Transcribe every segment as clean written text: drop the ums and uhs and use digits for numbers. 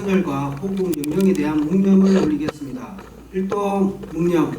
선열과 호국 명령에 대한 묵념을 올리겠습니다. 일동 묵념.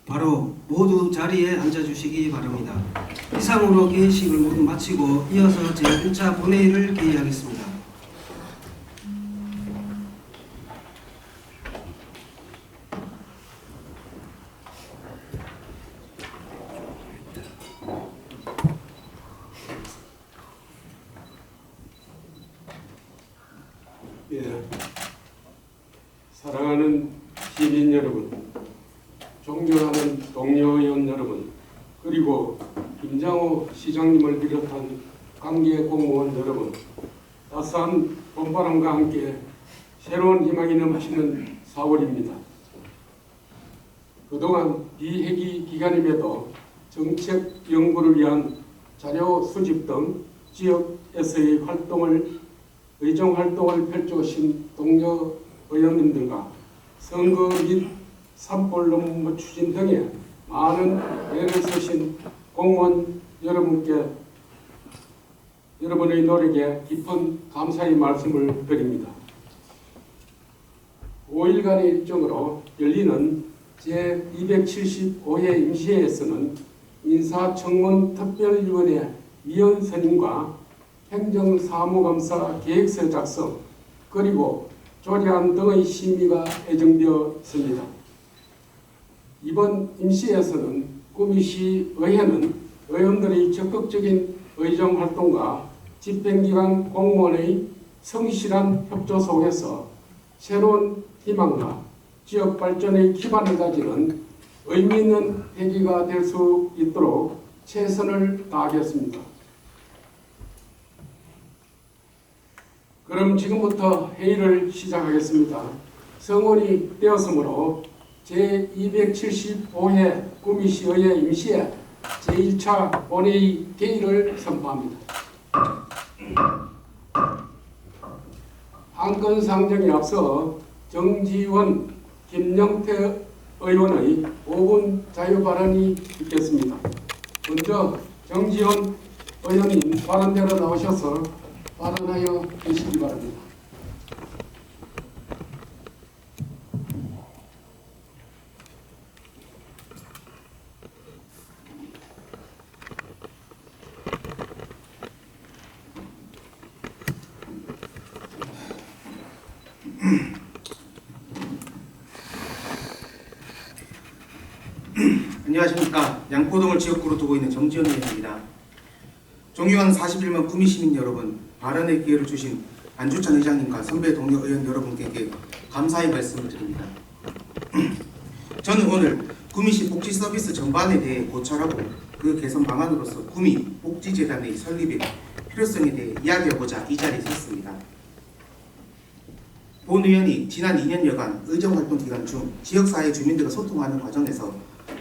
바로 모두 자리에 앉아주시기 바랍니다. 이상으로 개회식을 모두 마치고 이어서 제1차 본회의를 개의하겠습니다. 예, 사랑하는 시민 여러분, 존경하는 동료 의원 여러분, 그리고 김장호 시장님을 비롯한 관계 공무원 여러분, 따스한 봄바람과 함께 새로운 희망이 넘치는 4월입니다. 그동안 비회기 기간임에도 정책 연구를 위한 자료 수집 등 지역에서의 의정 활동을 펼쳐오신 동료 의원님들과 선거 및 산불 업무 추진 등에 많은 애를 쓰신 공무원 여러분께 여러분의 노력에 깊은 감사의 말씀을 드립니다. 5일간의 일정으로 열리는 제275회 임시회에서는 인사청문 특별위원회 위원 선임과 행정사무감사 계획서 작성 그리고 조례안 등의 심의가 예정되어 있습니다. 이번 임시회에서는 구미시의회는 의원들의 적극적인 의정활동과 집행기관 공무원의 성실한 협조 속에서 새로운 희망과 지역 발전의 기반을 가지는 의미 있는 회기가 될 수 있도록 최선을 다하겠습니다. 그럼 지금부터 회의를 시작하겠습니다. 성원이 되었으므로 제275회 구미시의회 임시회 제1차 본회의 개의를 선포합니다. 안건 상정에 앞서 정지원, 김영태 의원의 5분 자유 발언이 있겠습니다. 먼저 정지원 의원님 발언대로 나오셔서 발언하여 주시기 바랍니다. 안녕하십니까. 양포동을 지역구로 두고 있는 정지현 의원입니다. 존경하는 41만 구미시민 여러분, 발언의 기회를 주신 안주찬 의장님과 선배 동료 의원 여러분께 감사의 말씀을 드립니다. 저는 오늘 구미시 복지 서비스 전반에 대해 고찰하고 그 개선 방안으로서 구미 복지재단의 설립의 필요성에 대해 이야기하고자 이 자리에 섰습니다. 본 의원이 지난 2년여간 의정활동 기간 중 지역사회 주민들과 소통하는 과정에서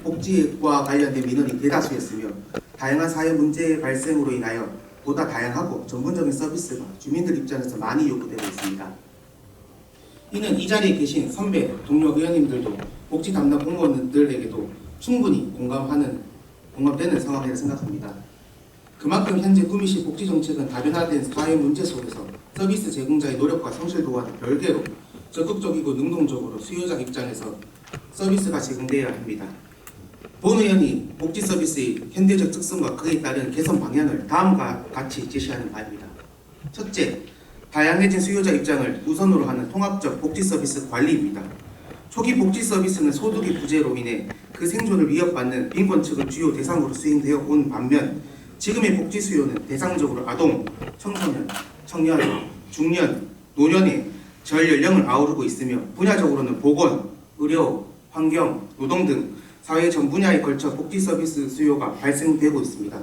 복지와 관련된 민원이 대다수였으며 다양한 사회 문제 발생으로 인하여 보다 다양하고 전문적인 서비스가 주민들 입장에서 많이 요구되고 있습니다. 이는 이 자리에 계신 선배, 동료 의원님들도 복지 담당 공무원들에게도 충분히 공감되는 상황이라 생각합니다. 그만큼 현재 구미시 복지정책은 다변화된 사회 문제 속에서 서비스 제공자의 노력과 성실도와는 별개로 적극적이고 능동적으로 수요자 입장에서 서비스가 제공되어야 합니다. 본 의원이 복지 서비스의 현대적 특성과 그에 따른 개선 방향을 다음과 같이 제시하는 바입니다. 첫째, 다양해진 수요자 입장을 우선으로 하는 통합적 복지 서비스 관리입니다. 초기 복지 서비스는 소득의 부재로 인해 그 생존을 위협받는 빈곤층을 주요 대상으로 수행되어 온 반면 지금의 복지 수요는 대상적으로 아동, 청소년, 청년, 중년, 노년의 전 연령을 아우르고 있으며 분야적으로는 보건, 의료, 환경, 노동 등 사회 전 분야에 걸쳐 복지 서비스 수요가 발생되고 있습니다.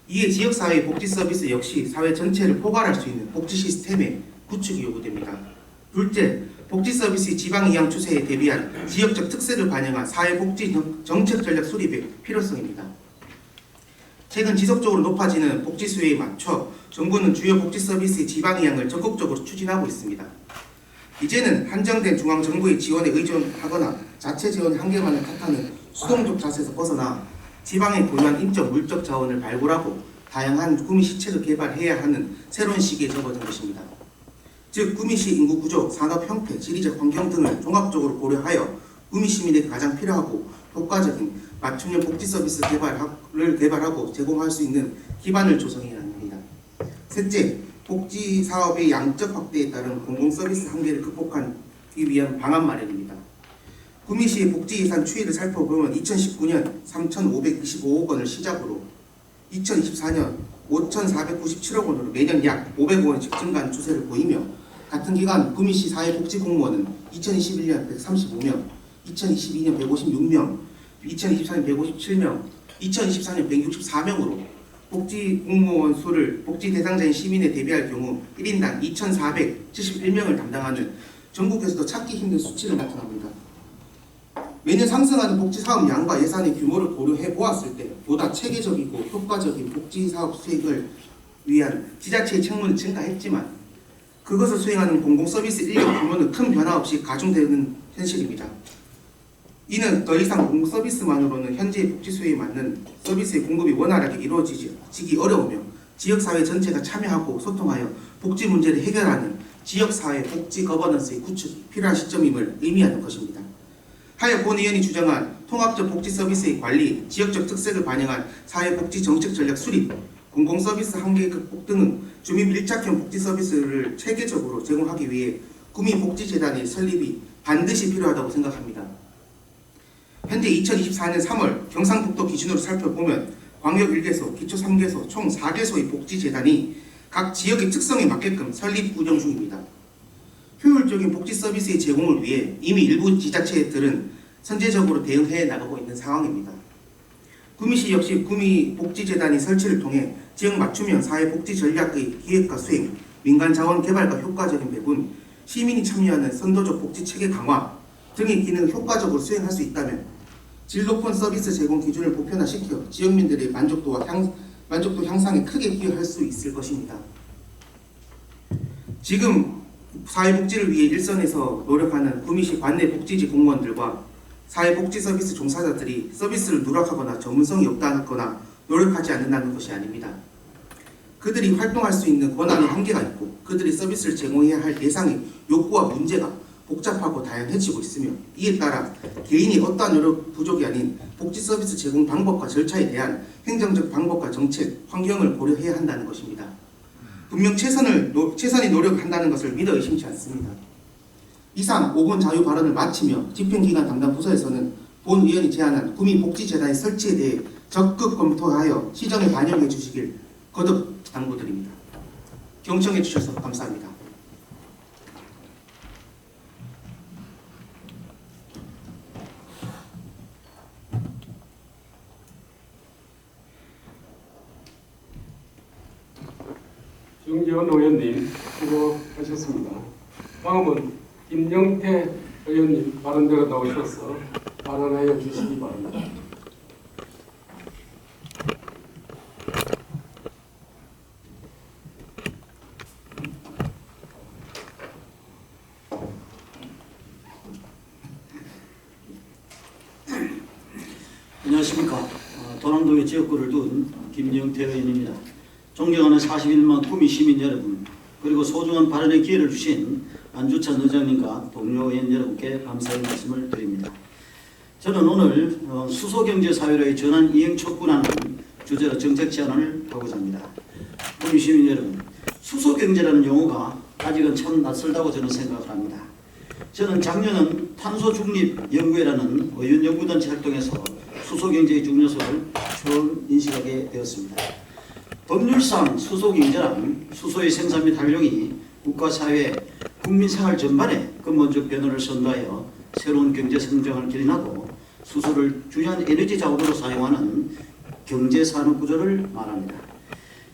이에 지역사회 복지 서비스 역시 사회 전체를 포괄할 수 있는 복지 시스템의 구축이 요구됩니다. 둘째, 복지 서비스 지방 이양 추세에 대비한 지역적 특색을 반영한 사회복지 정책 전략 수립의 필요성입니다. 최근 지속적으로 높아지는 복지 수요에 맞춰 정부는 주요 복지 서비스의 지방 이양을 적극적으로 추진하고 있습니다. 이제는 한정된 중앙정부의 지원에 의존하거나 자체 지원의 한계만을 탓하는 수동적 자세에서 벗어나 지방에 고유한 인적 물적 자원을 발굴하고 다양한 구미 시책을 개발해야 하는 새로운 시기에 접어든 것입니다. 즉 구미시 인구 구조, 산업 형태, 지리적 환경 등을 종합적으로 고려하여 구미 시민에게 가장 필요하고 효과적인 맞춤형 복지 서비스 개발을 개발하고 제공할 수 있는 기반을 조성해야 합니다. 셋째, 복지 사업의 양적 확대에 따른 공공 서비스 한계를 극복하기 위한 방안 마련입니다. 구미시의 복지 예산 추이를 살펴보면 2019년 3,525억 원을 시작으로 2024년 5,497억 원으로 매년 약 500억 원씩 증가한 추세를 보이며 같은 기간 구미시 사회복지공무원은 2021년 135명, 2022년 156명, 2024년 157명, 2024년 164명으로 복지 공무원 수를 복지 대상자인 시민에 대비할 경우 1인당 2,471명을 담당하는 전국에서도 찾기 힘든 수치를 나타납니다. 매년 상승하는 복지사업 양과 예산의 규모를 고려해 보았을 때 보다 체계적이고 효과적인 복지사업 수행을 위한 지자체의 책무는 증가했지만 그것을 수행하는 공공서비스 인력 규모는 큰 변화 없이 가중되는 현실입니다. 이는 더 이상 공공서비스만으로는 현재의 복지 수요에 맞는 서비스의 공급이 원활하게 이루어지기 어려우며 지역사회 전체가 참여하고 소통하여 복지 문제를 해결하는 지역사회 복지 거버넌스의 구축이 필요한 시점임을 의미하는 것입니다. 하여 본 의원이 주장한 통합적 복지 서비스의 관리, 지역적 특색을 반영한 사회복지 정책 전략 수립, 공공서비스 한계 극복 등은 주민 밀착형 복지 서비스를 체계적으로 제공하기 위해 구미복지재단의 설립이 반드시 필요하다고 생각합니다. 현재 2024년 3월 경상북도 기준으로 살펴보면 광역 1개소, 기초 3개소, 총 4개소의 복지재단이 각 지역의 특성에 맞게끔 설립 운영 중입니다. 효율적인 복지 서비스의 제공을 위해 이미 일부 지자체들은 선제적으로 대응해 나가고 있는 상황입니다. 구미시 역시 구미복지재단의 설치를 통해 지역 맞춤형 사회복지 전략의 기획과 수행, 민간 자원 개발과 효과적인 배분, 시민이 참여하는 선도적 복지 체계 강화 등의 기능을 효과적으로 수행할 수 있다면 질 높은 서비스 제공 기준을 보편화시켜 지역민들의 만족도 향상에 크게 기여할 수 있을 것입니다. 지금 사회복지를 위해 일선에서 노력하는 구미시 관내 복지직 공무원들과 사회복지 서비스 종사자들이 서비스를 누락하거나 전문성이 없다거나 노력하지 않는다는 것이 아닙니다. 그들이 활동할 수 있는 권한의 한계가 있고 그들이 서비스를 제공해야 할 대상의 욕구와 문제가 복잡하고 다양해지고 있으며 이에 따라 개인이 어떠한 노력 부족이 아닌 복지 서비스 제공 방법과 절차에 대한 행정적 방법과 정책, 환경을 고려해야 한다는 것입니다. 분명 최선의 노력한다는 것을 믿어 의심치 않습니다. 이상 5분 자유 발언을 마치며 집행기관 담당 부서에서는 본 의원이 제안한 구미복지재단의 설치에 대해 적극 검토하여 시정에 반영해 주시길 거듭 당부드립니다. 경청해 주셔서 감사합니다. 정재원 의원님 수고하셨습니다. 다음은 김영태 의원님 발언대로 나오셔서 발언하여 주시기 바랍니다. 안녕하십니까. 도남동의 지역구를 둔 김영태 의원입니다. 존경하는 41만 구미 시민 여러분, 그리고 소중한 발언의 기회를 주신 안주찬 의장님과 동료 의원 여러분께 감사의 말씀을 드립니다. 저는 오늘 수소경제사회로의 전환 이행 촉구라는 주제로 정책 제안을 하고자 합니다. 우리 시민 여러분, 수소경제라는 용어가 아직은 참 낯설다고 저는 생각을 합니다. 저는 작년은 탄소중립연구회라는 의원연구단체 활동에서 수소경제의 중요성을 처음 인식하게 되었습니다. 법률상 수소경제란 수소의 생산 및 활용이 국가사회, 국민생활 전반에 근본적 변화를 선도하여 새로운 경제 성장을 기린하고 수소를 중요한 에너지 자원으로 사용하는 경제산업 구조를 말합니다.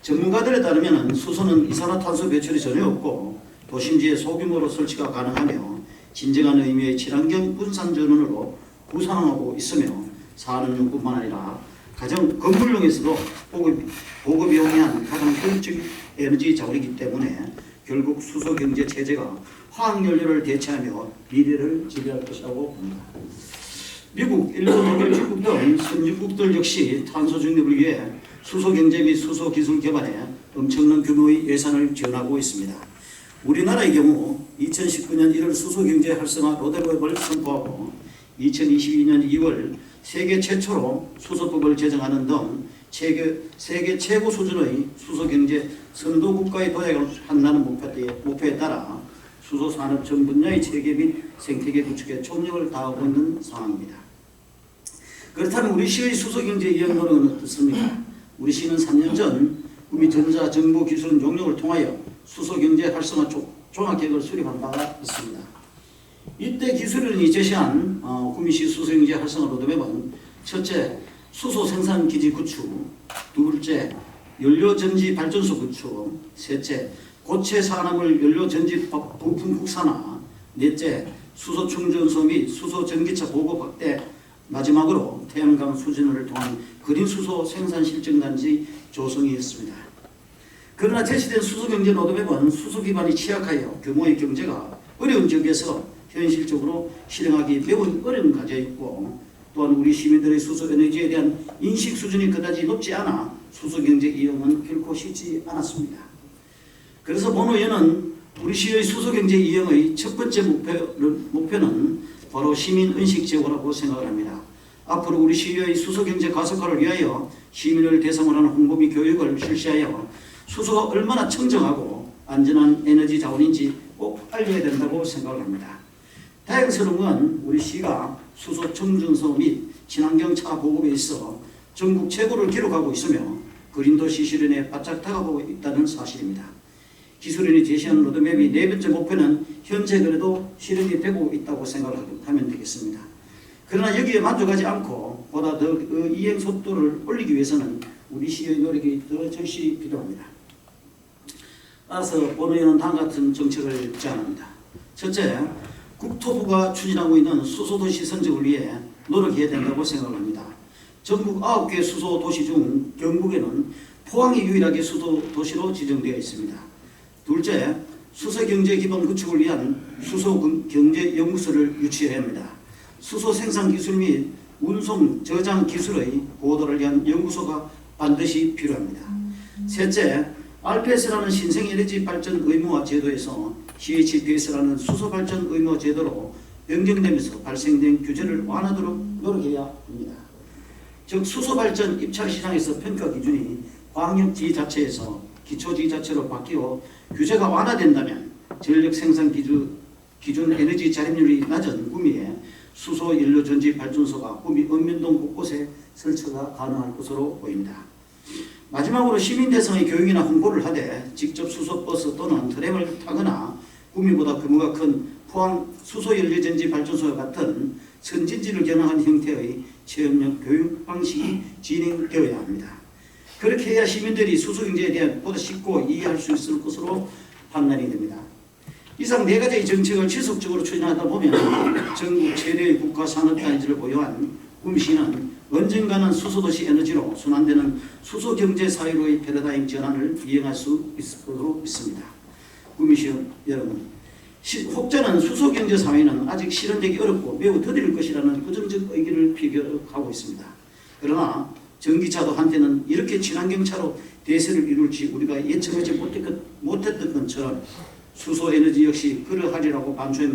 전문가들에 따르면 수소는 이산화탄소 배출이 전혀 없고 도심지에 소규모로 설치가 가능하며 진정한 의미의 친환경 분산 전원으로 구상하고 있으며 산업용뿐만 아니라 가정 건물용에서도 보급이 용이한 가장 효율적 에너지 자원이기 때문에 결국 수소 경제 체제가 화학연료를 대체하며 미래를 지배할 것이라고 봅니다. 미국, 일본, 독일, 중국 등 선진국들 역시 탄소 중립을 위해 수소 경제 및 수소 기술 개발에 엄청난 규모의 예산을 지원하고 있습니다. 우리나라의 경우 2019년 1월 수소 경제 활성화 로드맵을 선포하고 2022년 2월 세계 최초로 수소법을 제정하는 등 세계 최고 수준의 수소 경제 선도 국가에 도약을 한다는 목표에 따라 수소 산업 전 분야의 체계 및 생태계 구축에 총력을 다하고 있는 상황입니다. 그렇다면 우리 시의 수소 경제 이행 노력은 어떻습니까? 우리 시는 3년 전 구미 전자 정보 기술 용역을 통하여 수소 경제 활성화 종합 계획을 수립한 바가 있습니다. 이때 기술인이 제시한 구미시 수소 경제 활성화 로드맵은 첫째, 수소 생산 기지 구축, 둘째, 연료 전지 발전소 구축, 셋째, 고체 산업을 연료 전지 부품 국산화, 넷째, 수소 충전소 및 수소 전기차 보급 확대, 마지막으로 태양광 수진을 통한 그린 수소 생산 실증단지 조성이었습니다. 그러나 제시된 수소 경제 로드맵은 수소 기반이 취약하여 규모의 경제가 어려운 지역에서 현실적으로 실행하기 매우 어려운 과제에 있고, 또한 우리 시민들의 수소 에너지에 대한 인식 수준이 그다지 높지 않아 수소 경제 이용은 결코 쉽지 않았습니다. 그래서 본 의원은 우리 시의 수소 경제 이용의 첫 번째 목표는 바로 시민 의식 제고라고 생각을 합니다. 앞으로 우리 시의 수소 경제 가속화를 위하여 시민을 대상으로 하는 홍보 및 교육을 실시하여 수소가 얼마나 청정하고 안전한 에너지 자원인지 꼭 알려야 된다고 생각을 합니다. 다행스러운 건 우리 시가 수소 충전소 및 친환경 차 보급에 있어 전국 최고를 기록하고 있으며 그린도시 실현에 바짝 다가가고 있다는 사실입니다. 기술인이 제시한 로드맵이 네 번째 목표는 현재 그래도 실현이 되고 있다고 생각하면 되겠습니다. 그러나 여기에 만족하지 않고 보다 더 이행 속도를 올리기 위해서는 우리 시의 노력이 더 절실히 필요합니다. 따라서 본 의원은 다음과 같은 정책을 제안합니다. 첫째, 국토부가 추진하고 있는 수소도시 선정을 위해 노력해야 된다고 생각합니다. 전국 9개 수소도시 중 경북에는 포항이 유일하게 수소도시로 지정되어 있습니다. 둘째, 수소경제 기반 구축을 위한 수소경제연구소를 유치해야 합니다. 수소 생산 기술 및 운송 저장 기술의 고도를 위한 연구소가 반드시 필요합니다. 셋째, RPS라는 신생에너지 발전 의무화 제도에서 CHPS라는 수소 발전 의무 제도로 변경되면서 발생된 규제를 완화하도록 노력해야 합니다. 즉 수소 발전 입찰 시장에서 평가 기준이 광역지자체에서 기초지자체로 바뀌어 규제가 완화된다면 전력 생산 기준 에너지 자립률이 낮은 구미에 수소 연료 전지 발전소가 구미 읍면동 곳곳에 설치가 가능할 것으로 보입니다. 마지막으로 시민 대상의 교육이나 홍보를 하되 직접 수소버스 또는 트램을 타거나 구미보다 규모가 큰 포항 수소연료전지 발전소와 같은 선진지를 겨냥한 형태의 체험형 교육 방식이 진행되어야 합니다. 그렇게 해야 시민들이 수소경제에 대한 보다 쉽고 이해할 수 있을 것으로 판단이 됩니다. 이상 네 가지의 정책을 지속적으로 추진하다 보면 전국 최대의 국가산업단지를 보유한 구미시는 언젠가는 수소도시 에너지로 순환되는 수소경제사회로의 패러다임 전환을 이행할 수 있을 것으로 믿습니다. 구미시 여러분, 혹자는 수소경제사회는 아직 실현되기 어렵고 매우 더딜 것이라는 부정적 의견을 피력하고 있습니다. 그러나 전기차도 한때는 이렇게 친환경차로 대세를 이룰지 우리가 예측하지 못했던 것처럼 수소에너지 역시 그러하리라고 반추해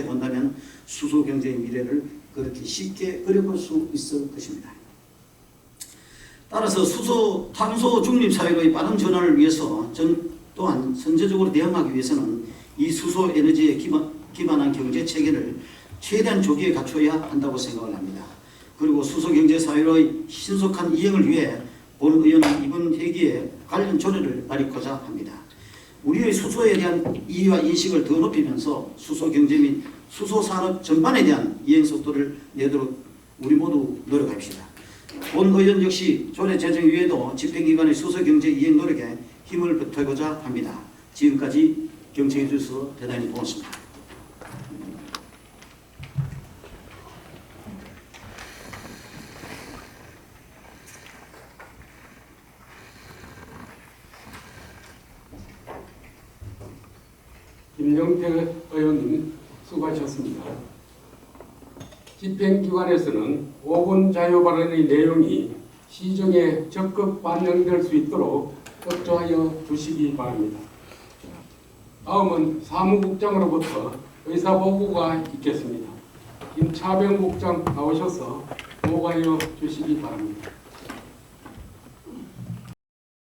본다면 수소경제의 미래를 그렇게 쉽게 그려볼 수 있을 것입니다. 따라서 수소 탄소 중립 사회로의 빠른 전환을 위해서 또한 선제적으로 대응하기 위해서는 이 수소 에너지에 기반한 경제 체계를 최대한 조기에 갖춰야 한다고 생각을 합니다. 그리고 수소 경제 사회로의 신속한 이행을 위해 본 의원은 이번 회기에 관련 조례를 발의하고자 합니다. 우리의 수소에 대한 이해와 인식을 더 높이면서 수소 경제 및 수소 산업 전반에 대한 이행 속도를 내도록 우리 모두 노력합시다. 본 의원 역시 조례 제정 이후에도 집행기관의 수소 경제 이행 노력에 힘을 보태고자 합니다. 지금까지 경청해 주셔서 대단히 고맙습니다. 김영태 의원님 수고하셨습니다. 집행기관에서는 5분 자유 발언의 내용이 시정에 적극 반영될 수 있도록 협조하여 주시기 바랍니다. 다음은 사무국장으로부터 의사보고가 있겠습니다. 김차병 국장 나오셔서 보고하여 주시기 바랍니다.